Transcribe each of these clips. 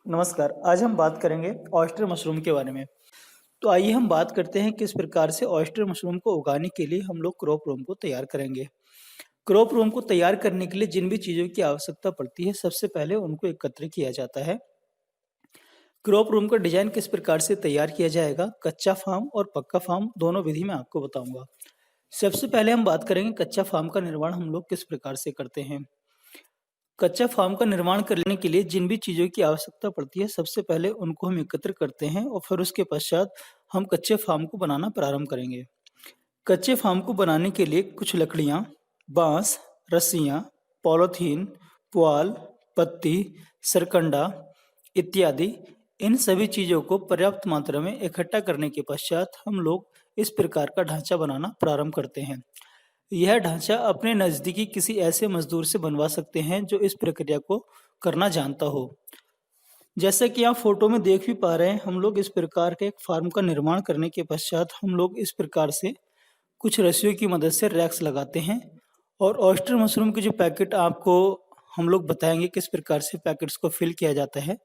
नमस्कार। आज हम बात करेंगे ऑयस्टर मशरूम के बारे में। तो आइए हम बात करते हैं किस प्रकार से ऑयस्टर मशरूम को उगाने के लिए हम लोग क्रॉप रूम को तैयार करेंगे। क्रॉप रूम को तैयार करने के लिए जिन भी चीज़ों की आवश्यकता पड़ती है, सबसे पहले उनको एकत्र किया जाता है। क्रॉप रूम का डिज़ाइन किस प्रकार से तैयार किया जाएगा, कच्चा फार्म और पक्का फार्म दोनों विधि मैं आपको बताऊँगा। सबसे पहले हम बात करेंगे कच्चा फार्म का निर्माण हम लोग किस प्रकार से करते हैं। कच्चा फार्म का निर्माण करने के लिए जिन भी चीज़ों की आवश्यकता पड़ती है, सबसे पहले उनको हम एकत्र करते हैं और फिर उसके पश्चात हम कच्चे फार्म को बनाना प्रारंभ करेंगे। कच्चे फार्म को बनाने के लिए कुछ लकड़ियाँ, बाँस, रस्सियाँ, पॉलीथीन, पुआल, पत्ती, सरकंडा इत्यादि इन सभी चीज़ों को पर्याप्त मात्रा में इकट्ठा करने के पश्चात हम लोग इस प्रकार का ढांचा बनाना प्रारंभ करते हैं। यह ढांचा अपने नज़दीकी किसी ऐसे मजदूर से बनवा सकते हैं जो इस प्रक्रिया को करना जानता हो। जैसा कि आप फोटो में देख भी पा रहे हैं, हम लोग इस प्रकार के एक फार्म का निर्माण करने के पश्चात हम लोग इस प्रकार से कुछ रस्सियों की मदद से रैक्स लगाते हैं और ऑयस्टर मशरूम के जो पैकेट आपको हम लोग बताएंगे किस प्रकार से पैकेट्स को फिल किया जाता है,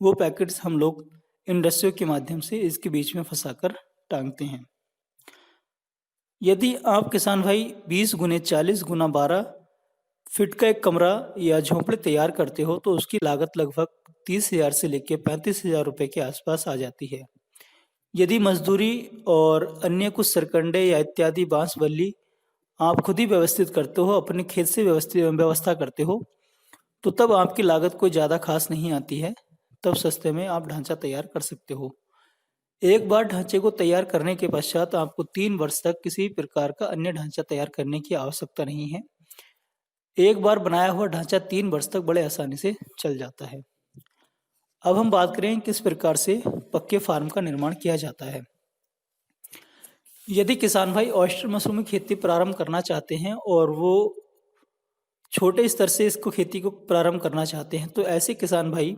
वो पैकेट्स हम लोग इन रस्सियों के माध्यम से इसके बीच में फंसाकर टांगते हैं। यदि आप किसान भाई 20 गुने 40 गुना 12 फिट का एक कमरा या झोंपड़ी तैयार करते हो तो उसकी लागत लगभग 30,000 से लेकर 35,000 रुपये के आसपास आ जाती है। यदि मजदूरी और अन्य कुछ सरकंडे या इत्यादि बांस बल्ली आप खुद ही व्यवस्थित करते हो, अपने खेत से व्यवस्था करते हो, तो तब आपकी लागत कोई ज़्यादा खास नहीं आती है। तब सस्ते में आप ढांचा तैयार कर सकते हो। एक बार ढांचे को तैयार करने के पश्चात आपको 3 वर्ष तक किसी प्रकार का अन्य ढांचा तैयार करने की आवश्यकता नहीं है। एक बार बनाया हुआ ढांचा 3 वर्ष तक बड़े आसानी से चल जाता है। अब हम बात करें किस प्रकार से पक्के फार्म का निर्माण किया जाता है। यदि किसान भाई ऑयस्टर मशरूम की खेती प्रारंभ करना चाहते हैं और वो छोटे स्तर से इसको खेती को प्रारंभ करना चाहते हैं, तो ऐसे किसान भाई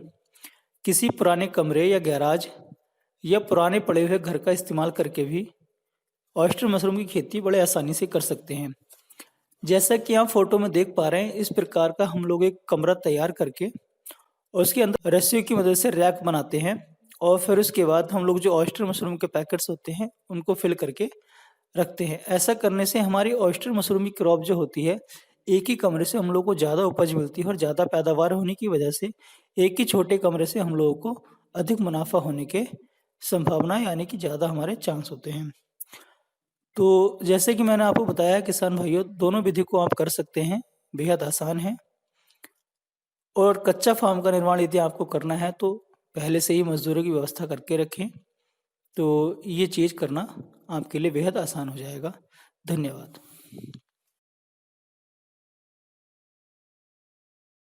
किसी पुराने कमरे या गैराज या पुराने पड़े हुए घर का इस्तेमाल करके भी ऑयस्टर मशरूम की खेती बड़े आसानी से कर सकते हैं। जैसा कि आप फोटो में देख पा रहे हैं, इस प्रकार का हम लोग एक कमरा तैयार करके और उसके अंदर रस्सियों की मदद से रैक बनाते हैं और फिर उसके बाद हम लोग जो ऑयस्टर मशरूम के पैकेट्स होते हैं उनको फिल करके रखते हैं। ऐसा करने से हमारी ऑयस्टर मशरूम की क्रॉप जो होती है, एक ही कमरे से हम लोग को ज़्यादा उपज मिलती है और ज़्यादा पैदावार होने की वजह से एक ही छोटे कमरे से हम लोगों को अधिक मुनाफा होने के संभावना यानी कि ज़्यादा हमारे चांस होते हैं। तो जैसे कि मैंने आपको बताया किसान भाइयों, दोनों विधि को आप कर सकते हैं, बेहद आसान है। और कच्चा फार्म का निर्माण यदि आपको करना है तो पहले से ही मज़दूरों की व्यवस्था करके रखें, तो ये चीज़ करना आपके लिए बेहद आसान हो जाएगा। धन्यवाद।